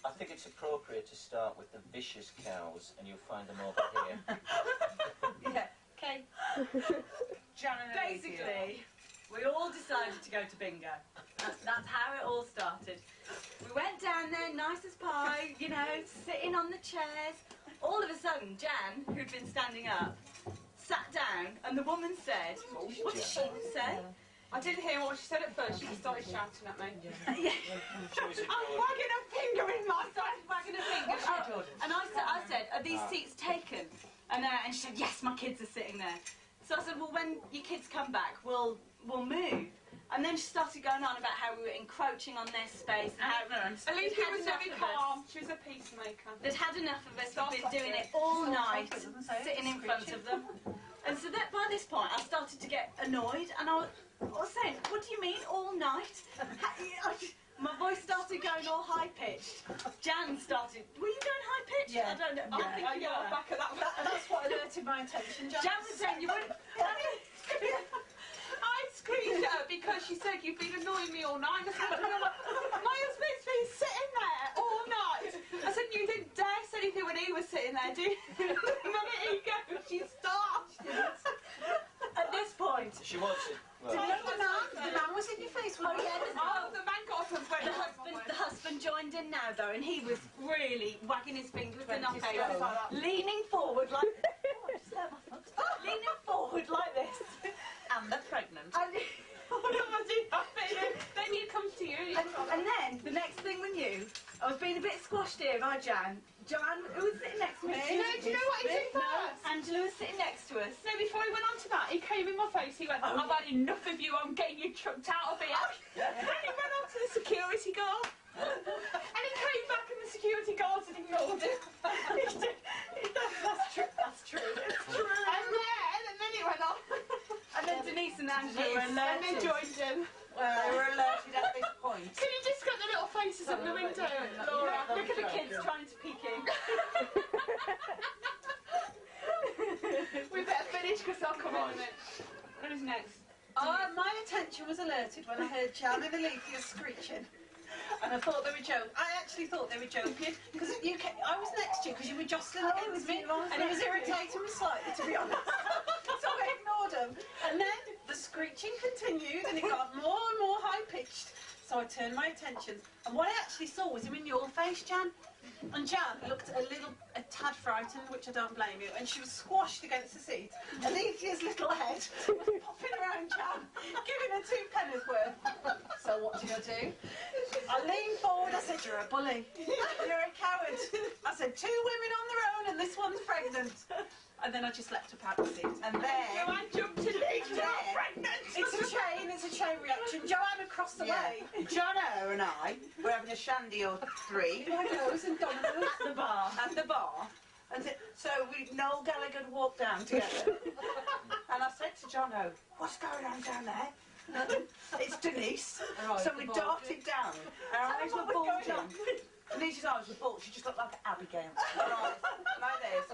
I think it's appropriate to start with the vicious cows, and you'll find them over here. Yeah, okay. Basically, we all decided to go to bingo. That's how it all started. We went down there, nice as pie, you know, sitting on the chairs. All of a sudden, Jan, who'd been standing up, sat down, and the woman said, what did she say? I didn't hear what she said at first. She started shouting at me. Yeah. I'm wagging a finger in my side, wagging a finger. And I said, are these seats taken? And she said, yes, my kids are sitting there. So I said, well, when your kids come back, we'll move. And then she started going on about how we were encroaching on their space and how At least she was very calm. She was a peacemaker. they'd had enough of us. We'd been doing it all night, sitting in front of them. And so that by this point, I started to get annoyed, and I was saying, what do you mean all night? My voice started going all high-pitched. Jan started, were you going high-pitched? Yeah. I don't know. I think you were back at that. That's what alerted my attention. Jan was saying you wouldn't. I screamed at her because she said, you've been annoying me all night. I said, my husband's been sitting there all night. I said, you didn't dare say anything when he was sitting there, did you? The minute he goes, she starts. At this point, She wants it. The man was in your face. oh yeah, The man got up and went. the husband joined in now though, and he was really wagging his fingers in our face, leaning forward like leaning forward like this. And they're pregnant. And, Then you come to you. and then the next thing we knew, I was being a bit squashed here by Jan. Jan, who was sitting next to me? No, do you know what he did first? Angela was sitting next to us. No, before he went on to that, he came in my face, he went, I've had enough of you, I'm getting you chucked out of here. And he went on to the security guard. And he came back and the security guards had ignored him. That's true. That's true. It's true. And then he went on. And then Denise and Angela were And they joined him. They were alerted at this point. Can you just get the little faces up the window, Laura? Look at the kids trying to peek in. We better finish because I'll come in a minute. What is next? My attention was alerted when I heard Jan and Alethea screeching. And I thought they were joking. I actually thought they were joking because I was next to you because you were jostling against me, and it was irritating me slightly, to be honest. So I ignored them, and then the screeching continued, and it got more and more high pitched. So I turned my attention, and what I actually saw was him in your face, Jan. And Jan looked a tad frightened, which I don't blame you, and she was squashed against the seat. Alethea's little head was popping around Jan, giving her 2 pennies worth. So what did I do? I leaned forward, I said, you're a bully, you're a coward. I said, 2 women on their own and this one's pregnant. And then I just leapt up out of the seat. And then I jumped in and I'm pregnant. it's a chain reaction. Joanne across the way. Jono and I were having a shandy or 3 Domino's and Domino's. at the bar. And so Noel Gallagher walked down together. And I said to Jono, what's going on down there? It's Denise. So we darted down. Our eyes were bulging. Denise's eyes were bulged. She just looked like Abigail. Her eyes like this.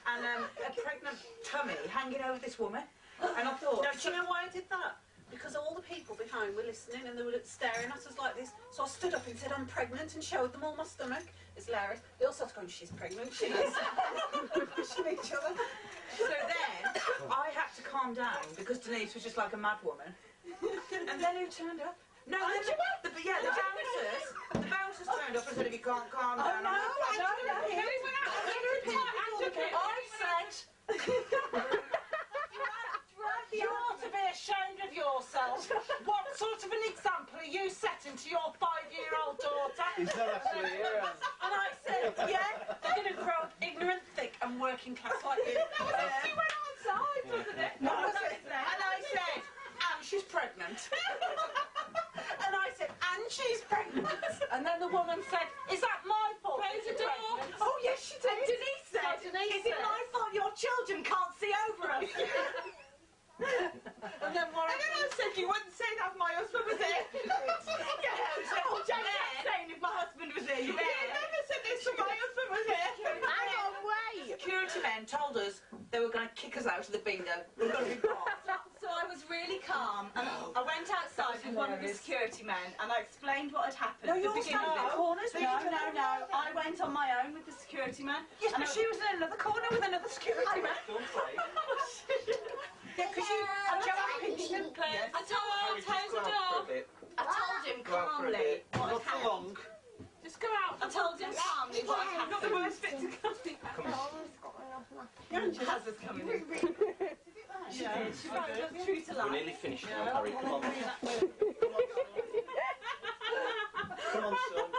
And a pregnant tummy hanging over this woman. And I thought... No, do you know why I did that? Because all the people behind were listening and they were staring at us like this. So I stood up and said, I'm pregnant, and showed them all my stomach. It's hilarious. They all started going, she's pregnant, she is. Pushing each other. So then I had to calm down because Denise was just like a mad woman. And then who turned up? No, the bouncers turned up and said, if you can't calm down... I said... You ought to be ashamed of yourself. What sort of an example are you setting to your 5-year-old daughter? He's not actually here. And I said, yeah, they're going to grow up ignorant, thick and working class like you. She went outside, wasn't it? And I said, and she's pregnant. And I said, and she's pregnant. And then the woman said, is that my fault? Close the door. Oh, yes, she did. And Denise said, is it my fault your children can't see over us? And then I said you wouldn't say that if my husband was there. Saying if my husband was here, You never said this if my husband was here. Hang on, wait! Security men told us they were going to kick us out of the bingo. We were going to be blocked. So I was really calm, and I went outside with one of the security men, and I explained what had happened. No, at the you're beginning standing of in it. corners. No, No. I went on my own with the security man. Yes, but she was in another corner with another security man. Don't play. Yeah, because Joanne pinched him. I told Harry, just go out for a bit. I told him Go out for a calmly bit. what had Not for happened. long. Just go out. I told him calmly what had Not the happened. worst bit to come. Come on. Has us coming in. She did. She wrote us true to We're life. nearly finished now, Harry. Come on. Come on, son.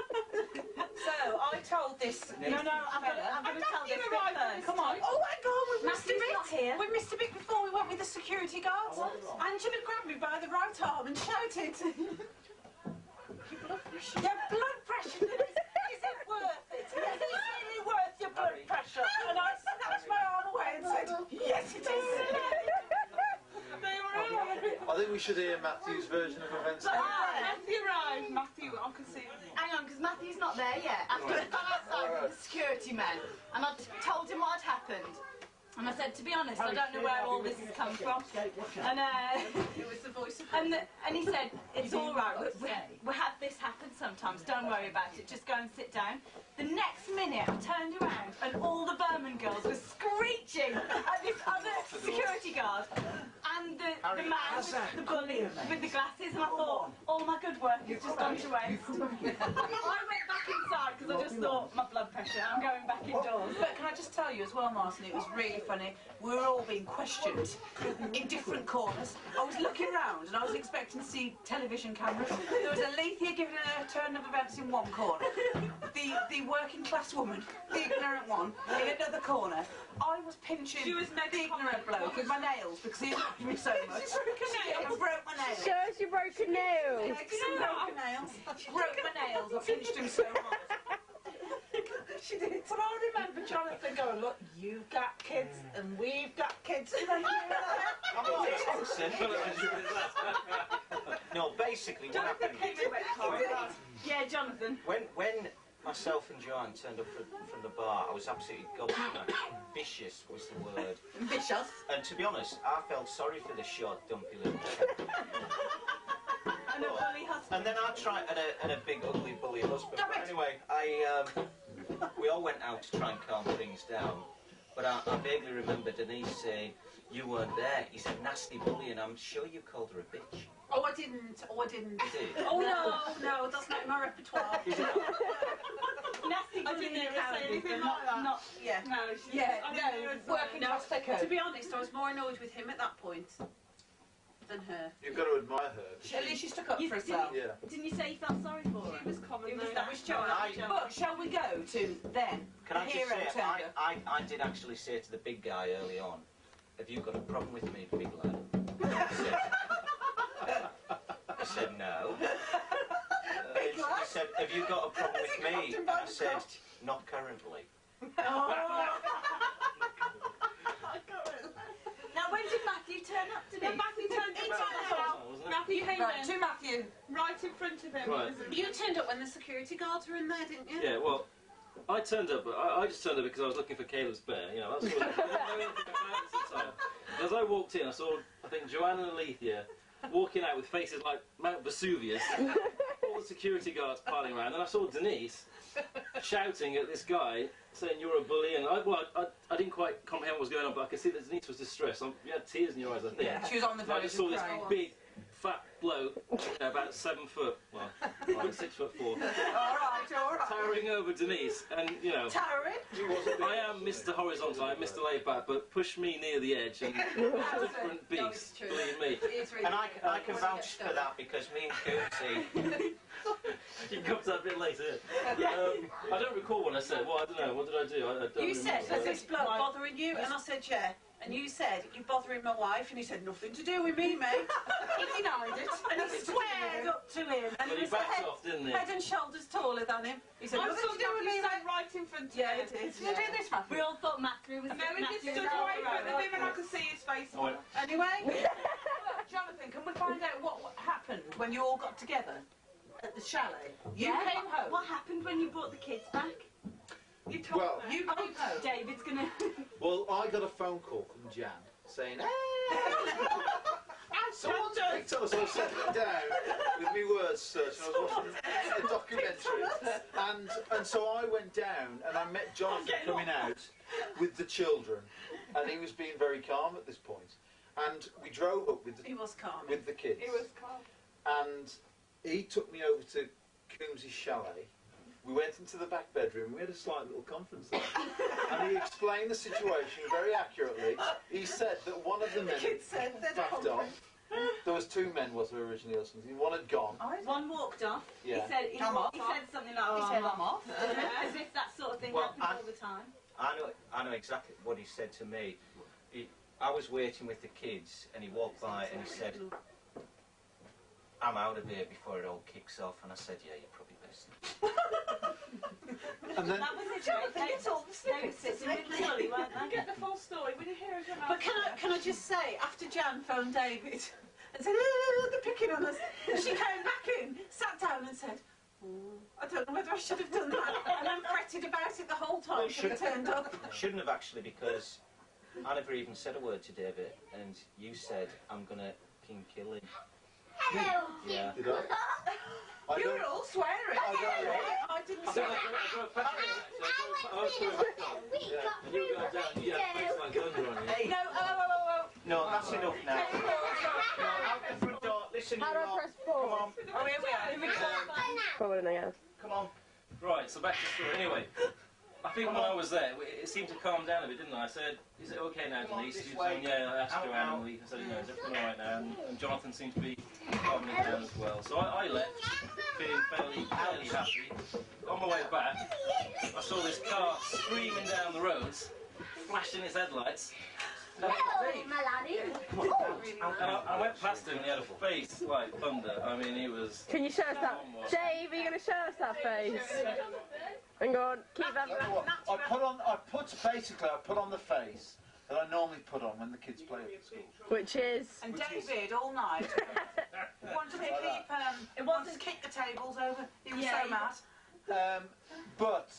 So I told this. No, I'm going to tell this bit first. Come on. Oh my God, we missed a Matthew's not bit. here. We missed a bit before we went with the security guards. Angela grabbed me by the right arm and shouted, "Your blood pressure, is it worth it? Is it really worth your blood pressure?" And I snatched my arm away and said, "Yes, it is." I think we should hear Matthew's version of events. Matthew arrived. Matthew, I can see. Hang on, because Matthew's not there yet. After I'd gone outside with the security man, and I'd told him what had happened. And I said, to be honest, I don't know where all this has come from. And It was the voice of and he said, it's all right. We have this happen sometimes. Don't worry about it. Just go and sit down. The next minute, I turned around, and all the Verm girls were screeching at this other security guard, and the man, the bully with the glasses. And I thought, all my good work has just gone to waste. I went back inside because I just thought, my blood pressure. I'm going back indoors. But can I just tell you as well, Martin, it was really funny. We were all being questioned in different corners. I was looking round and I was expecting to see television cameras. There was Alethea giving a turn of events in one corner. The working class woman, the ignorant one, in another corner. I was pinching the ignorant bloke with my nails because he loved me so much. I broke my nails. Show us your broken nails. Broken nails. Broke my nails. I pinched him so hard. She did. But I remember Jonathan going, "Look, you've got kids and we've got kids." I'm not Thompson. No, basically what happened... Yeah, Jonathan. When myself and Joanne turned up from the bar, I was absolutely gobsmacked. Vicious was the word. Vicious. And to be honest, I felt sorry for the short, dumpy little chap. And a bully husband. And then I tried, and a big, ugly, bully husband. Stop But it. anyway, we all went out to try and calm things down. But I vaguely remember Denise saying, "You weren't there." He said, "Nasty bully," and I'm sure you called her a bitch. Oh, I didn't. Oh, I didn't. You did? Oh, no, that's not in my repertoire. Nasty I bully didn't ever say coward, anything but like that. not Yeah. No, she Yeah, I didn't no, ever say working that. class thicker. To be honest, I was more annoyed with him at that point than her. You've got to admire her. At least she stuck up You for herself. Yeah. Didn't you say you felt sorry for her? She was common It was though. that was Joanne. But shall we go to then? Can I the just hero say, turned up. I did actually say to the big guy early on, "Have you got a problem with me, big lad?" He said no. He said, "Have you got a problem with me?" And I said, "Not currently." Now, when did Matthew turn up today? Then Matthew turned up. Matthew came Right, in to Matthew. right in front of him. Right. You turned up when the security guards were in there, didn't you? Yeah, well, I turned up, but I just turned up because I was looking for Caleb's bear. You know, that's all. I didn't know anything about this at the time. And as I walked in, I saw, I think, Joanne and Alethea walking out with faces like Mount Vesuvius. All the security guards piling around, and I saw Denise shouting at this guy, saying, "You're a bully." And I didn't quite comprehend what was going on, but I could see that Denise was distressed. You had tears in your eyes, I think. Yeah, she was on the And I verge just of saw this crying. big, fat bloke, about 7 foot, well, 6'4", All right. towering over Denise, and you know, Towering. I am Mr. Horizontal, I'm Mr. Laid Back, but push me near the edge and a different beast, true. believe me. It's really And I can vouch for that because me and Cootsy, You can come to that a bit later. I don't recall what I said. Well, I don't know. What did I do? I don't You said, remember. "Is this bloke bothering you?" And I said, "Yeah." And you said, "You're bothering my wife." And he said, "Nothing to do with me, mate." He denied it. And he sweared up to him. And Well, he he was backed off, didn't he? head and shoulders taller than him. He said, I "Nothing saw to do with Matthew me, mate." stand right in front of Yeah, him. it is. You do this, Matthew. We all thought Matthew was And then we just Matthew stood was right in front of all him and I could see his face. I went, Anyway, Jonathan, can we find out what happened when you all got together at the chalet? You Yeah. came home. What happened when you brought the kids back? You told Well, me. You came home. David's gonna. Well, I got a phone call from Jan saying, "Hey!" As Someone picked up, so I was sitting down with my words search, and I was watching a documentary, and so I went down and I met Jonathan coming out with the children, and he was being very calm at this point, and we drove up with the, He was calm. with the kids, It was calm. and he took me over to Coombs's chalet. We went into the back bedroom, we had a slight little conference there, and he explained the situation very accurately. He said that one of the men Kids said they'd backed off. There was two men, was there originally, or something? One had gone. One walked off. Yeah. He said, he said something like, oh, said, I'm off. As if that sort of thing Well, happens all the time. I know exactly what he said to me. I was waiting with the kids, and he walked by and he said, I'm out of here before it all kicks off. And I said, yeah, you're probably best. And then, That was it. Jonathan, it's all the They were snippets, sitting with the lolly, weren't they? Get the full story. Will you hear it? But can I just say, after Jan phoned David and said, they're picking on us, she came back in, sat down and said, I don't know whether I should have done that. And then fretted about it the whole time Well, until it turned up. Shouldn't have actually, because I never even said a word to David, and you said, I'm going to kill him. Hello. Yeah. did I? I You don't, were all swearing. I don't know. I didn't say that. And you were going down, you had a face like thunder on you. No, No, that's enough now. No, out the front door. Listen, you How do I lot. press Come pause? on. Oh, here we are. Probably, I guess. Come on. Right, so back to the story. Anyway, I think when I was there, it seemed to calm down a bit, didn't it? I said, is it okay now, Come on, Denise? this She was way. saying, yeah, I asked Out Joanne, now. and I said, you know, is everything alright now? And Jonathan seemed to be calming it down as well. So I left, feeling fairly happy. On my way back, I saw this car screaming down the roads, flashing its headlights. And My laddie. I went past him and he had a face like thunder. I mean, he was... Can you show us that? Dave, are you going to show us that face? Hang on, keep that. You know what? I put on the face that I normally put on when the kids play at school. Which is. And David, all night, wanted to kick the tables over. He was so mad. But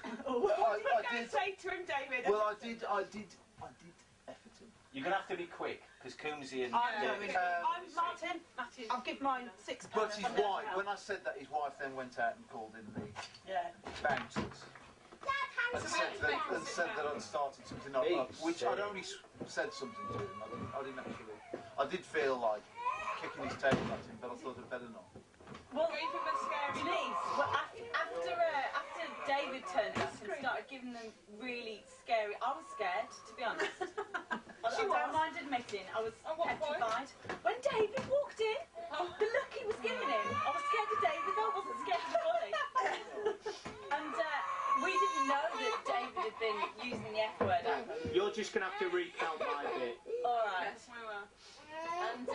I did. Say to him, David. Well, I did effort him. You're going to have to be quick, because Coombsy and I'm David... Martin. I'll give mine £6. But his wife, when I said that, his wife then went out and called in the bouncers. And said that I'd started something up, which I'd only said something to him. I didn't actually. I did feel like kicking his tail at him, but I thought I'd better not. Well, Denise, well, after David turned up and started giving them really scary... I was scared, to be honest. I don't mind admitting, I was petrified. When David walked in, the look he was giving him, I was scared of David, I wasn't scared of the bully. And we didn't know that David had been using the F word at them. You're just going to have to recount my bit. Alright. And,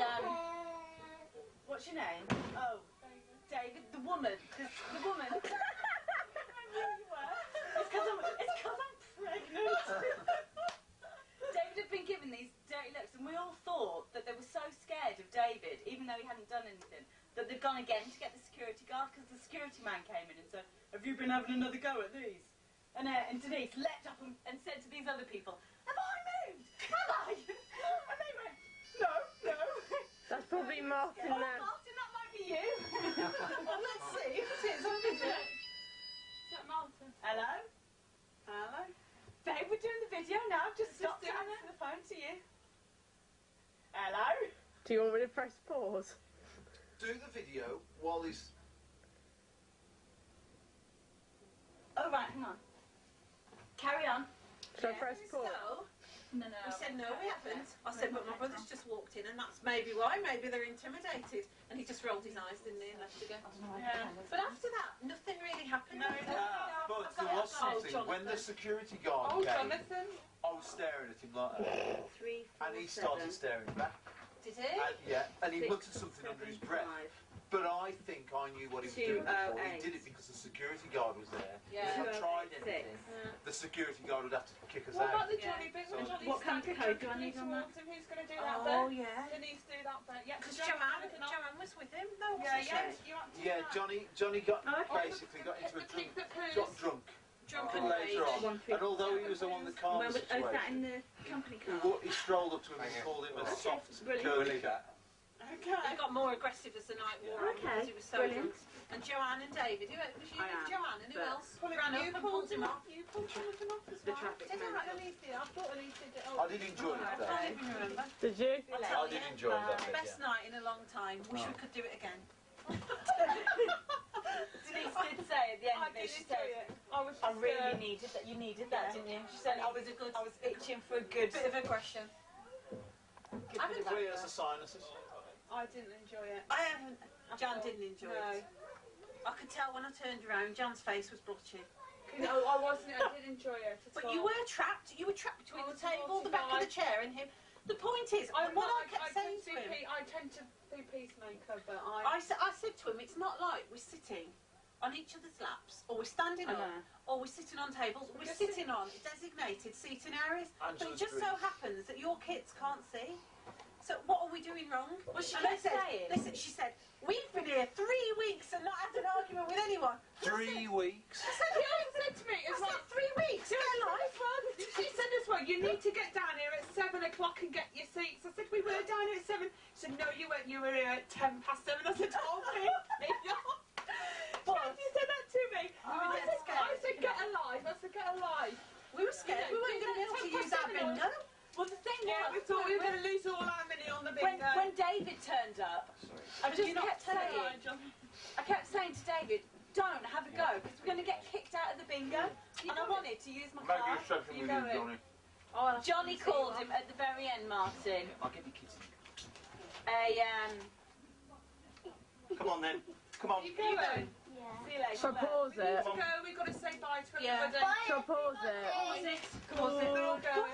what's your name? Oh, David, the woman. The woman. It's because I'm pregnant. David had been given these dirty looks, and we all thought that they were so scared of David, even though he hadn't done anything, that they'd gone again to get the security guard, because the security man came in and said, have you been having another go at these? And Denise leapt up and said to these other people, have I moved? Have I? And they went, no. That's probably Martin Oh, now. Martin, that might be you. Well, let's see if it is on video. Is that Martin? Hello? Hello. Babe, we're doing the video now. I've just stopped to answer the phone to you. Hello? Do you want me to press pause? Do the video while he's. Oh, right, hang on. Carry on. Shall I press pause? No. We said no, we haven't. I said, but my brother's just walked in, and that's maybe why. Maybe they're intimidated. And he just rolled his eyes, didn't he, and left again. Yeah. But after that, nothing really happened. But there was something when the security guard came. Jonathan. I was staring at him like that, 3, 4, and he started staring back. Did he? And he muttered something under his breath. But I think I knew what he was doing before he did it, because the security guard was there. Yeah. If I tried anything, the security guard would have to kick us What out. about the Johnny bit? So- What kind of code do I need on that? Who's going to do that Oh, bit? yeah. Denise, do that bit. Yeah, Because Joanne was with him, though, Yeah, wasn't yeah. she? You have to do Yeah, that. Johnny got Okay. basically got into a The clip that got goes. drunk Drunken later lady. on, and although he was the one that calmed the situation, the company he strolled up to him and called him a soft, curly cat. He got more aggressive as the night wore on because he was so drunk. And Joanne and David, who was you and Joanne and who else? Ran up and pulled him off. You pulled him off as well. Did I like Alicia? I thought Alicia did. I did enjoy it I though. can't even remember. Did you? I did enjoy that bit, Best yeah. night in a long time. Wish we could do it again. Denise did say at the end of it, she said, I really needed that. You needed that, didn't you? She said, I was itching for a good Bit of aggression. Clear as the sinuses. I didn't enjoy it. I haven't. Jan didn't enjoy it. I could tell when I turned around, Jan's face was blotchy. No, I wasn't. I did enjoy it at But all. you were trapped. You were trapped between the table, the back of the chair, and him. The point is, what I kept saying to him. I tend to be peacemaker, but I said to him, it's not like we're sitting on each other's laps, or we're standing up, or we're sitting on tables, or we're sitting on designated seating areas. But it just so happens that your kids can't see. So what are we doing wrong? Well, she kept saying. Listen, she said, we've been here 3 weeks and not had an argument with anyone. 3 weeks. I said, said to me, I said 3 weeks. Get a life. She said as well, you need to get down here at 7 o'clock and get your seats. I said, we were down here at 7. She said, no, you weren't. You were here at 7:10. I said, oh, me. But you said that to me. I said, get a life. I said, get a life. We were scared. We weren't going to be able to use our bingo. Well, the thing we thought we were going to lose all our money on the bingo. when David turned up, I kept saying to David, don't have a go, because we're going to get kicked out of the bingo. And I wanted to use my Make card. a session with you, Johnny. Johnny called him at the very end, Martin. I'll get the kids in. Come on then. Come on. You going? See you later. Shall I pause it? We've got to say bye to Yeah. everybody. Shall I pause it? Pause it. They're all going.